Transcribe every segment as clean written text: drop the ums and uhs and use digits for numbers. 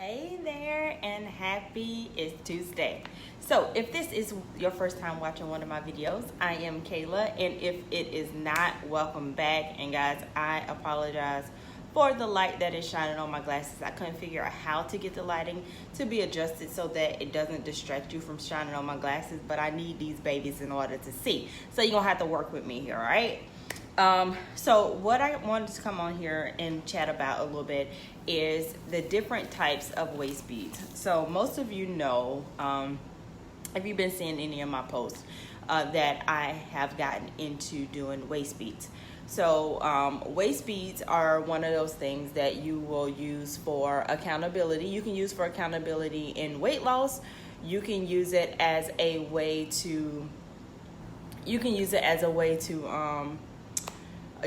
Hey there, and happy it's Tuesday. So if this is your first time watching one of my videos, I am Kayla, and if it is not, welcome back. And guys, I apologize for the light that is shining on my glasses. I couldn't figure out how to get the lighting to be adjusted so that it doesn't distract you from shining on my glasses, but I need these babies in order to see. So you're gonna have to work with me here, all right? So what I wanted to come on here and chat about a little bit is the different types of waist beads. So most of you know, if you've been seeing any of my posts, that I have gotten into doing waist beads. So waist beads are one of those things that you will use for accountability. You can use for accountability in weight loss. You can use it as a way to,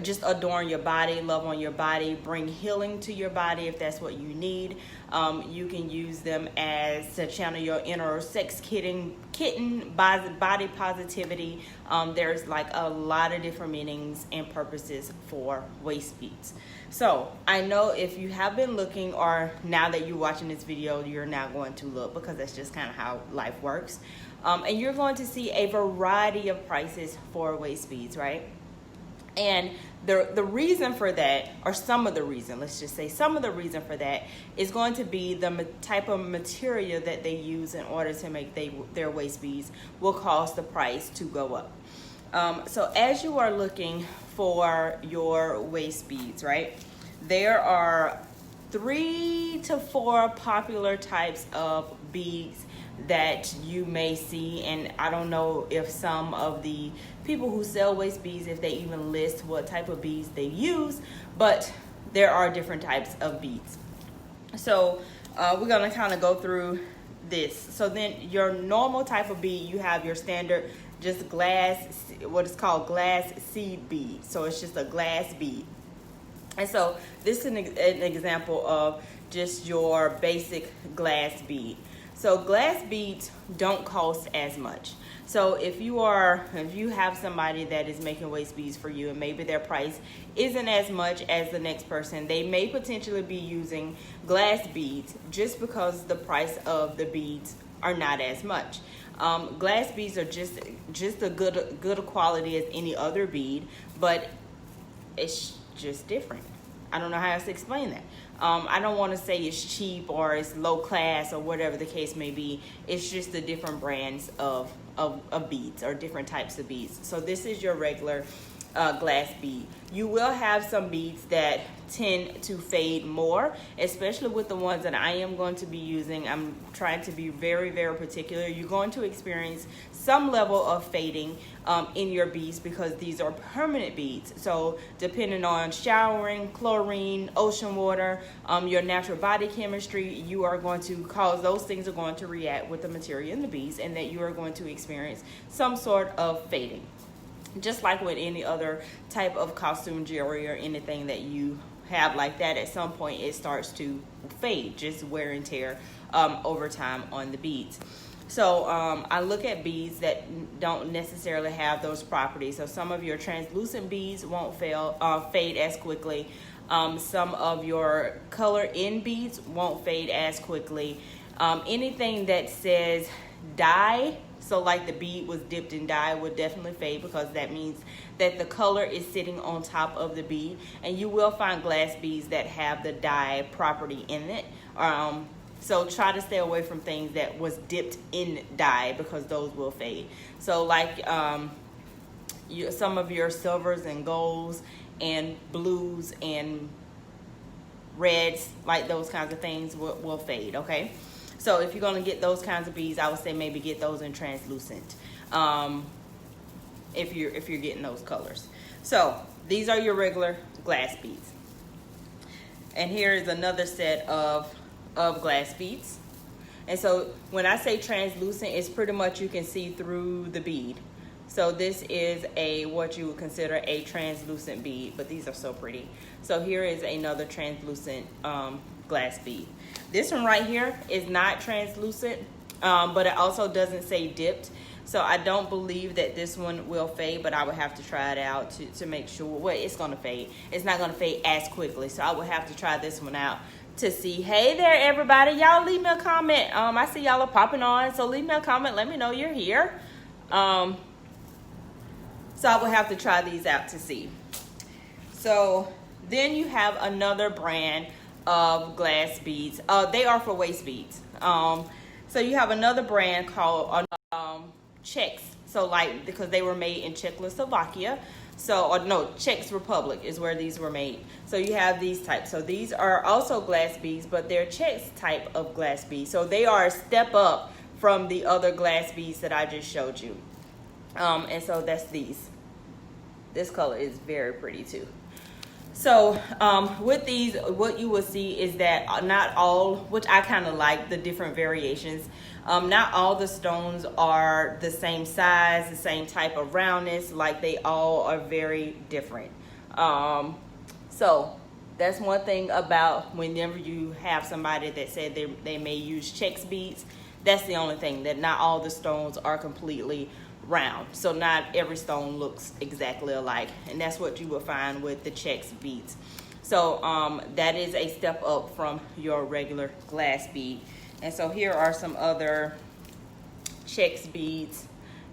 just adorn your body, love on your body, bring healing to your body if that's what you need. You can use them as to channel your inner sex kitten body positivity. There's like a lot of different meanings and purposes for waist beads. So I know if you have been looking, or now that you're watching this video, you're now going to look, because that's just kind of how life works. And you're going to see a variety of prices for waist beads, right? And the reason for that, or some of the reason, let's just say some of the reason for that, is going to be the type of material that they use in order to make their waist beads will cause the price to go up. So as you are looking for your waist beads, right, there are 3 to 4 popular types of beads that you may see, and I don't know if some of the people who sell waist beads, if they even list what type of beads they use, but there are different types of beads. So we're gonna kind of go through this. So then your normal type of bead, you have your standard just glass, what is called glass seed bead. So it's just a glass bead. And so this is an example of just your basic glass bead. So glass beads don't cost as much. So if you have somebody that is making waist beads for you, and maybe their price isn't as much as the next person, they may potentially be using glass beads just because the price of the beads are not as much. Glass beads are just a good quality as any other bead, but it's just different. I don't know how else to explain that. I don't want to say it's cheap or it's low class or whatever the case may be. It's just the different brands of beads, or different types of beads. So this is your regular glass bead. You will have some beads that tend to fade more, especially with the ones that I am going to be using. I'm trying to be very, very particular. You're going to experience some level of fading in your beads, because these are permanent beads. So depending on showering, chlorine, ocean water, your natural body chemistry, you are going to cause, those things are going to react with the material in the beads, and that you are going to experience some sort of fading. Just like with any other type of costume jewelry or anything that you have like that, at some point it starts to fade, just wear and tear over time on the beads. So I look at beads that don't necessarily have those properties. So some of your translucent beads won't fade as quickly. Some of your color in beads won't fade as quickly. Anything that says dye, so like the bead was dipped in dye, would definitely fade, because that means that the color is sitting on top of the bead. And you will find glass beads that have the dye property in it. So try to stay away from things that was dipped in dye, because those will fade. So like some of your silvers and golds and blues and reds, like those kinds of things will fade, okay? So if you're going to get those kinds of beads, I would say maybe get those in translucent, if you're getting those colors. So these are your regular glass beads. And here is another set of glass beads. And so when I say translucent, it's pretty much you can see through the bead. So this is what you would consider a translucent bead, but these are so pretty. So here is another translucent glass bead. This one right here is not translucent, but it also doesn't say dipped. So I don't believe that this one will fade, but I would have to try it out to make sure. Well, it's going to fade. It's not going to fade as quickly. So I would have to try this one out to see. Hey there, everybody. Y'all leave me a comment. I see y'all are popping on, so leave me a comment. Let me know you're here. So I will have to try these out to see. So then you have another brand of glass beads. They are for waist beads. So you have another brand called Czechs. So like, because they were made in Czechoslovakia. So, or no, Czech Republic is where these were made. So you have these types. So these are also glass beads, but they're Czech type of glass beads. So they are a step up from the other glass beads that I just showed you. And so that's these. This color is very pretty too. So with these, what you will see is that not all, which I kind of like the different variations, not all the stones are the same size, the same type of roundness, like they all are very different. So that's one thing about whenever you have somebody that said they may use Czech beads, that's the only thing, that not all the stones are completely round. So not every stone looks exactly alike, and that's what you will find with the Czech beads. So that is a step up from your regular glass bead. And so here are some other Czech beads.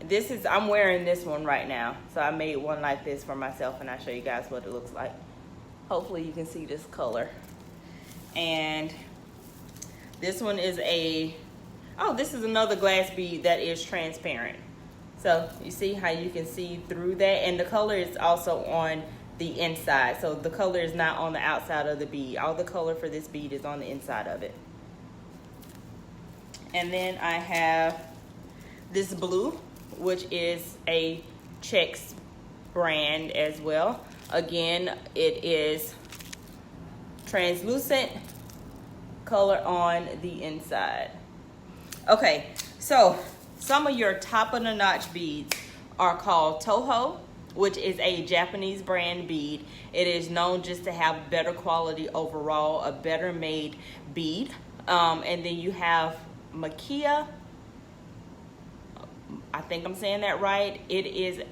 This is, I'm wearing this one right now, so I made one like this for myself, and I'll show you guys what it looks like. Hopefully you can see this color. And this one is this is another glass bead that is transparent. So you see how you can see through that, and the color is also on the inside. So the color is not on the outside of the bead. All the color for this bead is on the inside of it. And then I have this blue, which is a Czech brand as well. Again, it is translucent color on the inside. Okay, so some of your top of the notch beads are called Toho, which is a Japanese brand bead. It is known just to have better quality overall, a better made bead. And then you have Makia, I think I'm saying that right. It is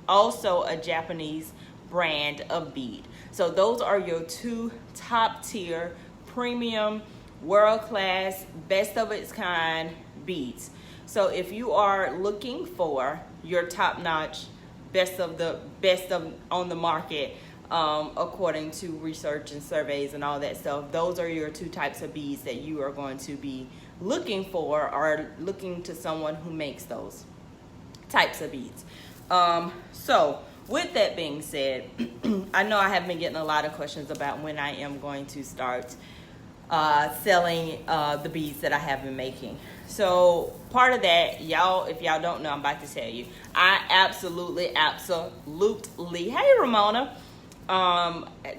also a Japanese brand of bead. So those are your two top tier, premium, world class, best of its kind beads. So if you are looking for your top notch, best of on the market, according to research and surveys and all that stuff, those are your two types of beads that you are going to be looking for, or looking to someone who makes those types of beads. So with that being said, I know I have been getting a lot of questions about when I am going to start selling the beads that I have been making. So part of that, y'all, if y'all don't know, I'm about to tell you, I absolutely, hey Ramona,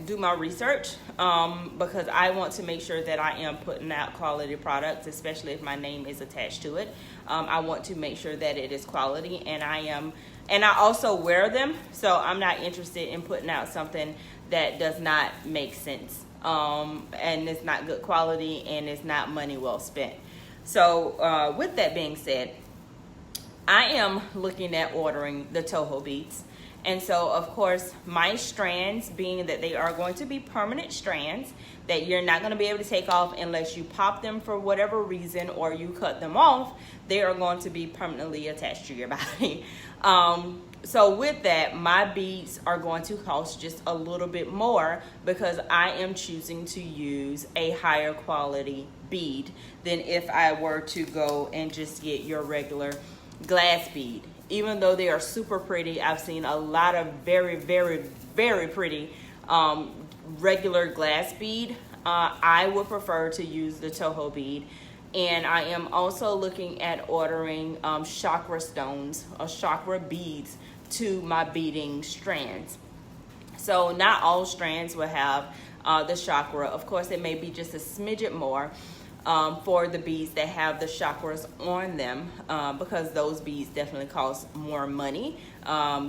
do my research because I want to make sure that I am putting out quality products, especially if my name is attached to it. I want to make sure that it is quality, and I also wear them, so I'm not interested in putting out something that does not make sense, and it's not good quality, and it's not money well spent. So with that being said, I am looking at ordering the Toho beads. And so, of course, my strands, being that they are going to be permanent strands that you're not going to be able to take off unless you pop them for whatever reason or you cut them off, they are going to be permanently attached to your body. So with that, my beads are going to cost just a little bit more because I am choosing to use a higher quality bead than if I were to go and just get your regular glass bead. Even though they are super pretty, I've seen a lot of very, very, very pretty regular glass bead. I would prefer to use the Toho bead. And I am also looking at ordering chakra stones or chakra beads to my beading strands. So not all strands will have the chakra. Of course, it may be just a smidget more for the beads that have the chakras on them, because those beads definitely cost more money,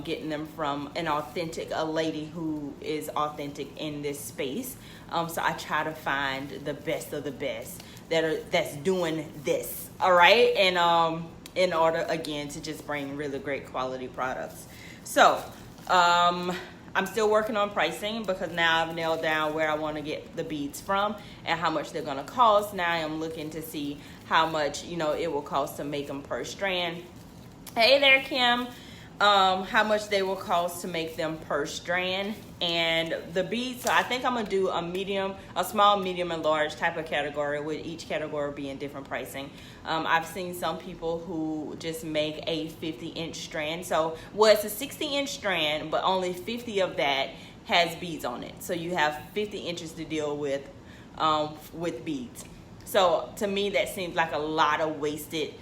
getting them from a lady who is authentic in this space. So I try to find the best of the best that's doing this, all right, and in order again to just bring really great quality products. So I'm still working on pricing because now I've nailed down where I want to get the beads from and how much they're going to cost. Now I'm looking to see how much, you know, it will cost to make them per strand. Hey there, Kim. How much they will cost to make them per strand, and the beads. So I think I'm gonna do a small, medium, and large type of category, with each category being different pricing. I've seen some people who just make a 50-inch strand. So, well, it's a 60-inch strand, but only 50 of that has beads on it. So you have 50 inches to deal with beads. So to me, that seems like a lot of wasted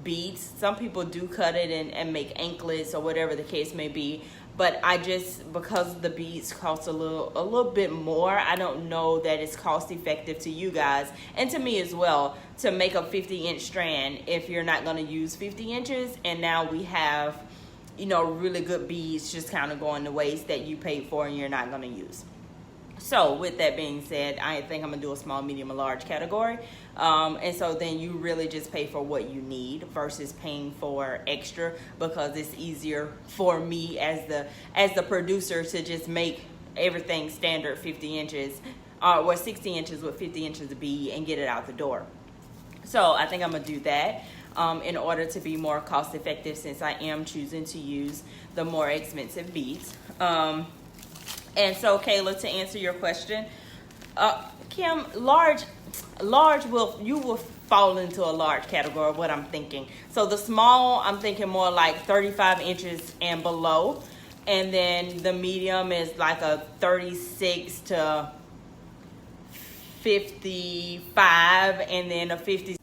beads. Some people do cut it and make anklets or whatever the case may be, but I just, because the beads cost a little bit more, I don't know that it's cost effective to you guys and to me as well to make a 50-inch strand if you're not going to use 50 inches. And now we have, you know, really good beads just kind of going to waste that you paid for and you're not going to use. So with that being said, I think I'm gonna do a small, medium, and large category. And so then you really just pay for what you need versus paying for extra, because it's easier for me as the producer to just make everything standard 50 inches or 60 inches with 50 inches of bead and get it out the door. So I think I'm gonna do that in order to be more cost effective, since I am choosing to use the more expensive beads. And so, Kayla, to answer your question, Kim, large you will fall into a large category of what I'm thinking. So the small, I'm thinking more like 35 inches and below, and then the medium is like a 36 to 55, and then a 50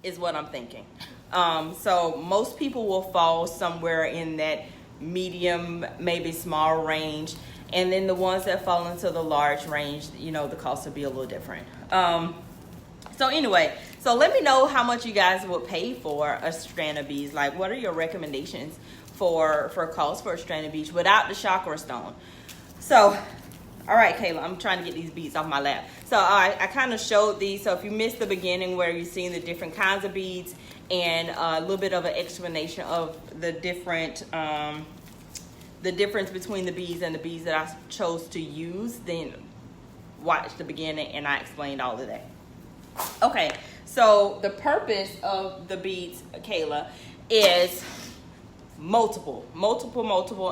is what I'm thinking. So most people will fall somewhere in that medium, maybe small range. And then the ones that fall into the large range, you know, the cost will be a little different. So anyway, so let me know how much you guys would pay for a strand of beads. Like, what are your recommendations for cost for a strand of beads without the chakra stone? So, all right, Kayla, I'm trying to get these beads off my lap. So I kind of showed these. So if you missed the beginning where you're seeing the different kinds of beads and a little bit of an explanation of the different the difference between the beads and the beads that I chose to use, then watch the beginning and I explained all of that. Okay, so the purpose of the beads, Kayla, is multiple,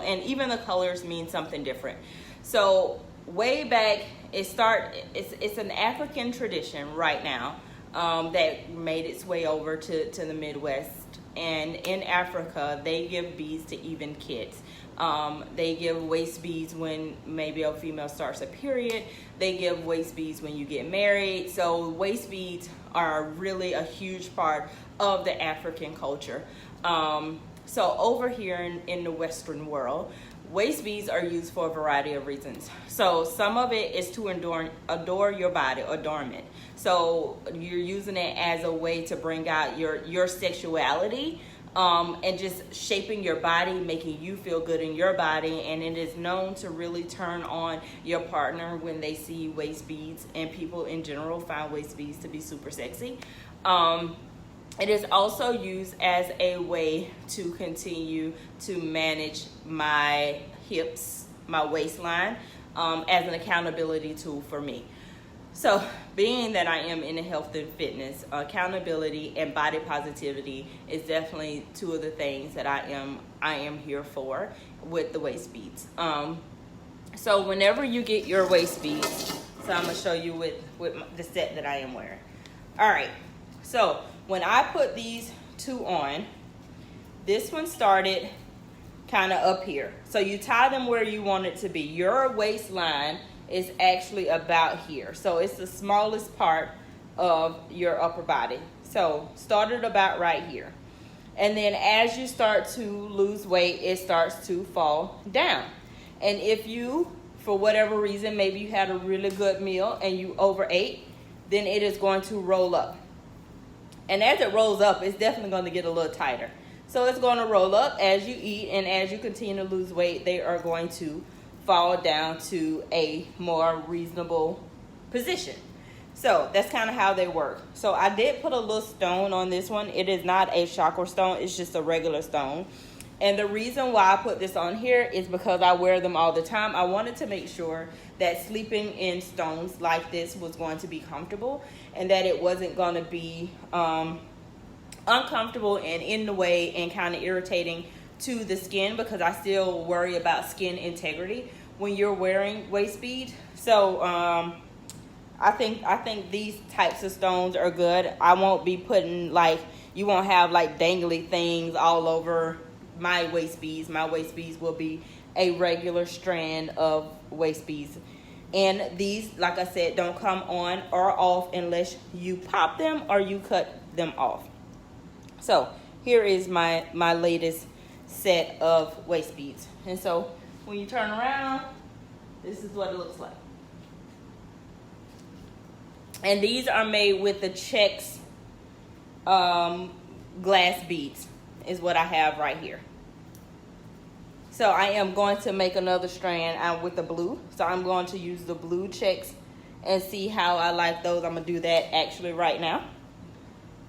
and even the colors mean something different. So way back, it's an African tradition right now that made its way over to the Midwest. And in Africa, they give beads to even kids. They give waist beads when maybe a female starts a period. They give waist beads when you get married. So waist beads are really a huge part of the African culture. So over here in the Western world, waist beads are used for a variety of reasons. So some of it is to adore your body, adornment. So you're using it as a way to bring out your sexuality, and just shaping your body, making you feel good in your body. And it is known to really turn on your partner when they see waist beads, and people in general find waist beads to be super sexy. It is also used as a way to continue to manage my hips, my waistline, as an accountability tool for me. So being that I am in health and fitness, accountability and body positivity is definitely two of the things that I am here for with the waist beads. So whenever you get your waist beads, so I'm gonna show you with the set that I am wearing. All right, so when I put these two on, this one started kind of up here. So you tie them where you want it to be. Your waistline is actually about here. So it's the smallest part of your upper body. So started about right here. And then as you start to lose weight, it starts to fall down. And if you, for whatever reason, maybe you had a really good meal and you overate, then it is going to roll up. And as it rolls up, it's definitely going to get a little tighter. So it's going to roll up as you eat, and as you continue to lose weight, they are going to fall down to a more reasonable position. So that's kind of how they work. So I did put a little stone on this one. It is not a chakra stone. It's just a regular stone. And the reason why I put this on here is because I wear them all the time. I wanted to make sure that sleeping in stones like this was going to be comfortable, and that it wasn't going to be uncomfortable and in the way and kind of irritating to the skin, because I still worry about skin integrity when you're wearing waist bead. So I think these types of stones are good. I won't be putting, like, you won't have like dangly things all over my waist beads. My waist beads will be a regular strand of waist beads. And these, like I said, don't come on or off unless you pop them or you cut them off. So here is my latest set of waist beads. And so when you turn around, this is what it looks like. And these are made with the checks glass beads is what I have right here. So I am going to make another strand with the blue. So I'm going to use the blue checks and see how I like those. I'm going to do that actually right now.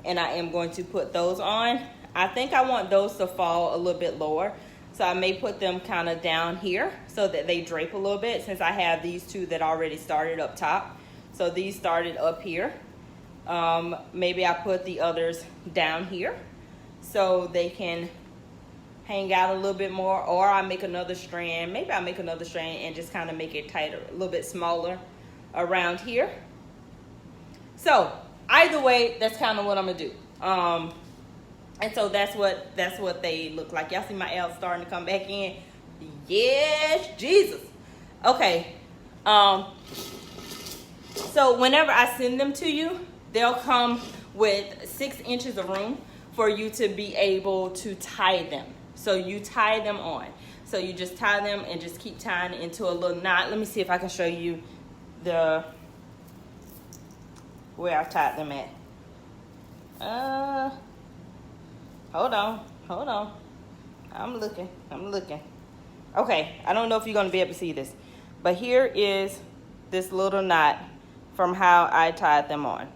And I am going to put those on. I think I want those to fall a little bit lower. So I may put them kind of down here so that they drape a little bit, since I have these two that already started up top. So these started up here. Maybe I put the others down here so they can hang out a little bit more, or I make another strand. Maybe I make another strand and just kind of make it tighter, a little bit smaller around here. So either way, that's kind of what I'm gonna do. And so that's what they look like. Y'all see my L starting to come back in? Yes, Jesus. Okay. So whenever I send them to you, they'll come with 6 inches of room for you to be able to tie them. So you tie them on. So you just tie them and just keep tying it into a little knot. Let me see if I can show you where I tied them at. Hold on. I'm looking. Okay, I don't know if you're gonna be able to see this, but here is this little knot from how I tied them on.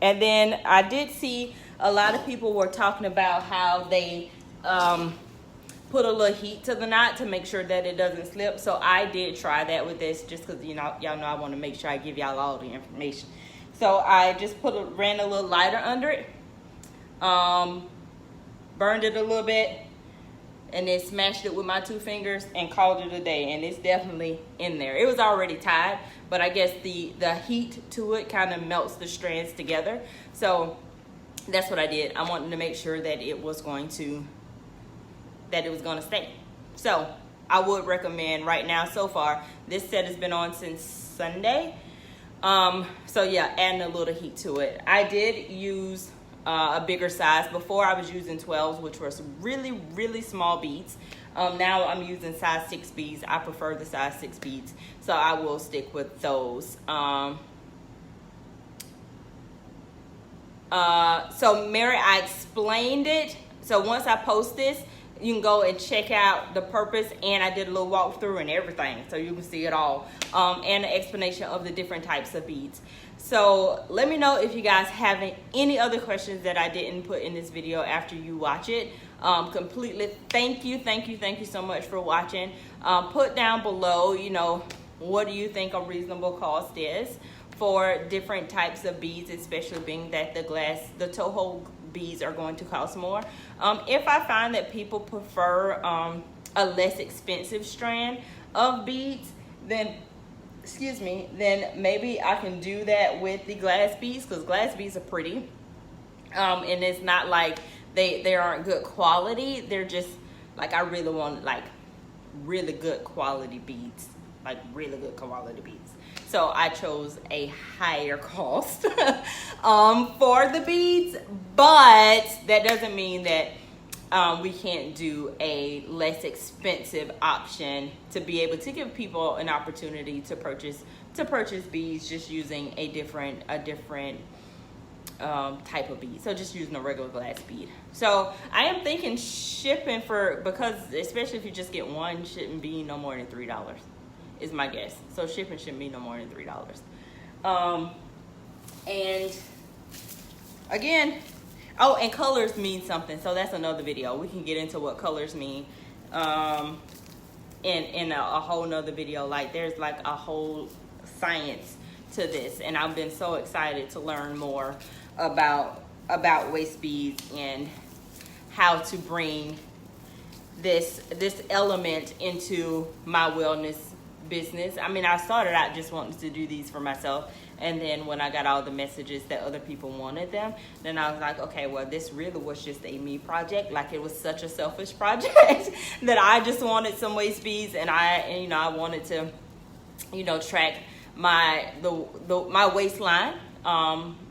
And then I did see a lot of people were talking about how they put a little heat to the knot to make sure that it doesn't slip. So I did try that with this, just because y'all know I want to make sure I give y'all all the information. So I just ran a little lighter under it, burned it a little bit, and then smashed it with my 2 fingers and called it a day. And it's definitely in there. It was already tied, but I guess the heat to it kind of melts the strands together. So that's what I did. I wanted to make sure that it was going to stay. So I would recommend right now, so far, this set has been on since Sunday. So yeah, adding a little heat to it. I did use a bigger size. Before I was using 12s, which was really, really small beads. Now I'm using size 6 beads. I prefer the size 6 beads, so I will stick with those. So Mary, I explained it. So once I post this, you can go and check out the purpose, and I did a little walkthrough and everything, so you can see it all, and an explanation of the different types of beads. So let me know if you guys have any other questions that I didn't put in this video after you watch it. Completely thank you so much for watching. Put down below, you know, what do you think a reasonable cost is for different types of beads, especially being that the toe hole beads are going to cost more. If I find that people prefer a less expensive strand of beads, then maybe I can do that with the glass beads, because glass beads are pretty, and it's not like they aren't good quality. They're just like, I really want like really good quality beads, so I chose a higher cost for the beads, but that doesn't mean that we can't do a less expensive option to be able to give people an opportunity to purchase beads just using a different type of bead. So just using a regular glass bead. So I am thinking shipping because especially if you just get one, shouldn't be no more than $3 is my guess. So shipping shouldn't be no more than $3. And again, Oh, and colors mean something, so that's another video. We can get into what colors mean in a whole nother video. Like, there's like a whole science to this, and I've been so excited to learn more about waist beads and how to bring this element into my wellness business. I mean, I started out just wanting to do these for myself, and then when I got all the messages that other people wanted them, then I was like, okay, well, this really was just a me project. Like, it was such a selfish project that I just wanted some waist beads, and I wanted to, track my waistline,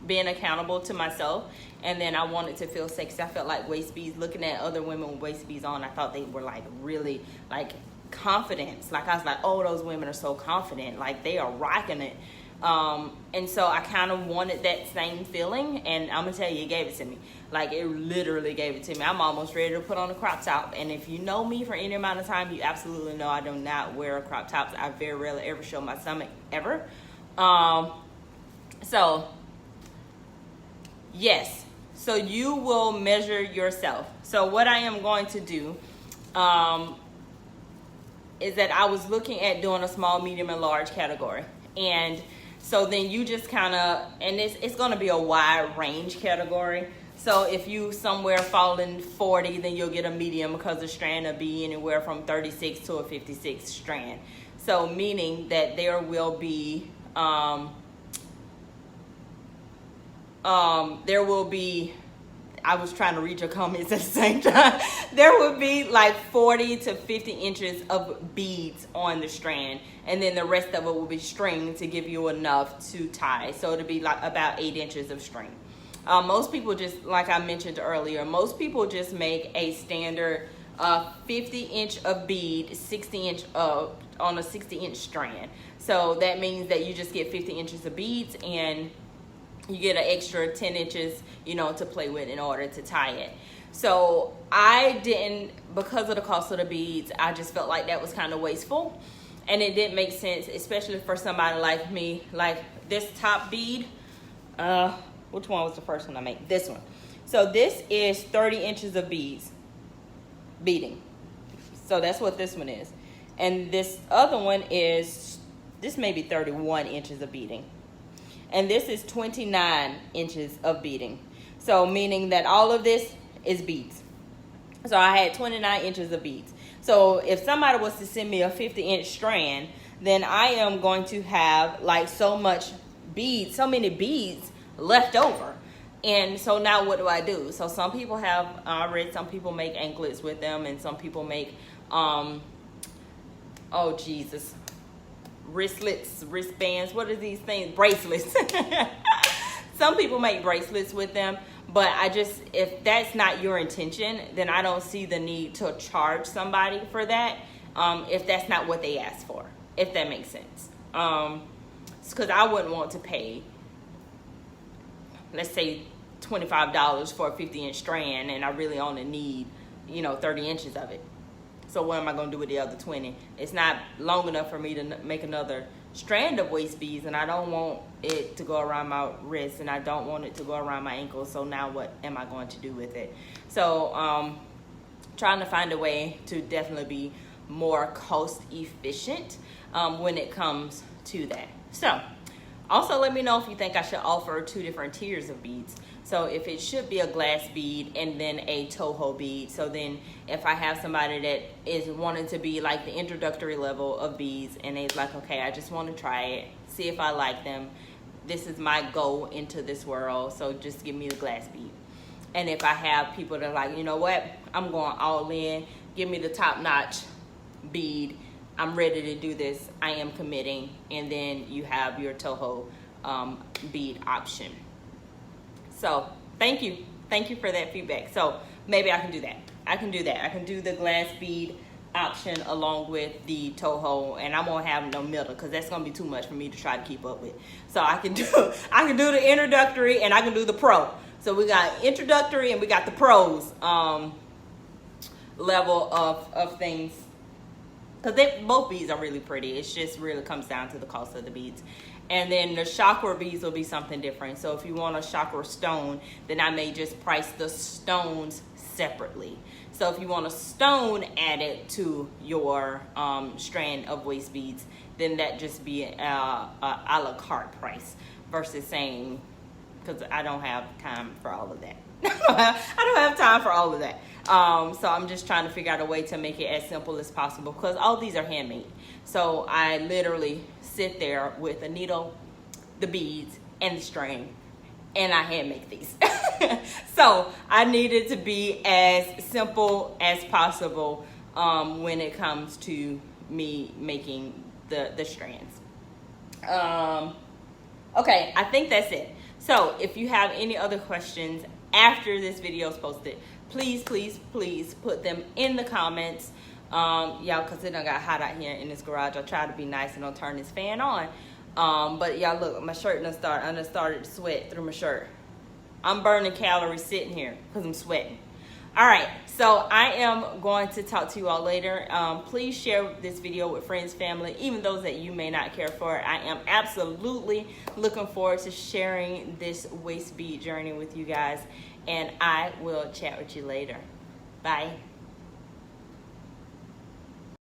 being accountable to myself. And then I wanted to feel sexy. I felt like waist beads, looking at other women with waist beads on, I thought they were like really like confidence. Like, I was like, oh, those women are so confident. Like, they are rocking it. And so I kind of wanted that same feeling, and I'm gonna tell you, it gave it to me. Like, it literally gave it to me. I'm almost ready to put on a crop top. And if you know me for any amount of time, you absolutely know I do not wear crop tops. I very rarely ever show my stomach, ever. So yes. So you will measure yourself. So what I am going to do is that I was looking at doing a small, medium, and large category. And so then you just kind of, and it's going to be a wide range category. So if you somewhere fall in 40, then you'll get a medium, because the strand will be anywhere from 36 to a 56 strand. So meaning that there will be I was trying to read your comments at the same time. There would be like 40 to 50 inches of beads on the strand, and then the rest of it will be string to give you enough to tie. So it'll be like about 8 inches of string. Most people, just like I mentioned earlier, most people just make a standard 50-inch of bead, 60-inch on a 60-inch strand. So that means that you just get 50 inches of beads, and you get an extra 10 inches, to play with in order to tie it. So I didn't, because of the cost of the beads, I just felt like that was kind of wasteful. And it didn't make sense, especially for somebody like me. Like, this top bead, which one was the first one I made? This one. So this is 30 inches of beading. So that's what this one is. And this other one is, this may be 31 inches of beading. And this is 29 inches of beading. So meaning that all of this is beads. So I had 29 inches of beads. So if somebody was to send me a 50-inch strand, then I am going to have like so many beads left over. And so now what do? So some people have, I read some people make anklets with them, and some people make, wristlets, wristbands, what are these things? Bracelets. Some people make bracelets with them, but if that's not your intention, then I don't see the need to charge somebody for that, if that's not what they asked for, if that makes sense. Because I wouldn't want to pay, let's say, $25 for a 50-inch strand, and I really only need, 30 inches of it. So what am I going to do with the other 20? It's not long enough for me to make another strand of waist beads, and I don't want it to go around my wrist, and I don't want it to go around my ankle. So now what am I going to do with it? So trying to find a way to definitely be more cost efficient when it comes to that. So also let me know if you think I should offer 2 different tiers of beads. So if it should be a glass bead and then a Toho bead. So then if I have somebody that is wanting to be like the introductory level of beads, and they're like, okay, I just want to try it, see if I like them. This is my go into this world, so just give me the glass bead. And if I have people that are like, you know what, I'm going all in, give me the top-notch bead, I'm ready to do this, I am committing, and then you have your Toho bead option. So thank you for that feedback. So maybe I can do that. I can do the glass bead option along with the Toho, and I won't have no middle, because that's gonna be too much for me to try to keep up with. So I can do the introductory, and I can do the pro. So we got introductory and we got the pros level of things, because both beads are really pretty. It just really comes down to the cost of the beads. And then the chakra beads will be something different. So if you want a chakra stone, then I may just price the stones separately. So if you want a stone added to your strand of waist beads, then that just be a la carte price versus saying, because I don't have time for all of that. I don't have time for all of that. So I'm just trying to figure out a way to make it as simple as possible, because all these are handmade. So I literally sit there with a needle, the beads, and the string, and I hand make these. So I need it to be as simple as possible when it comes to me making the strands. Okay, I think that's it. So if you have any other questions after this video is posted, please put them in the comments. Y'all, because it done got hot out here in this garage. I try to be nice and don't turn this fan on. But y'all, look, my shirt done started to sweat through my shirt. I'm burning calories sitting here because I'm sweating. All right, so I am going to talk to you all later. Please share this video with friends, family, even those that you may not care for. I am absolutely looking forward to sharing this waist bead journey with you guys, and I will chat with you later. Bye.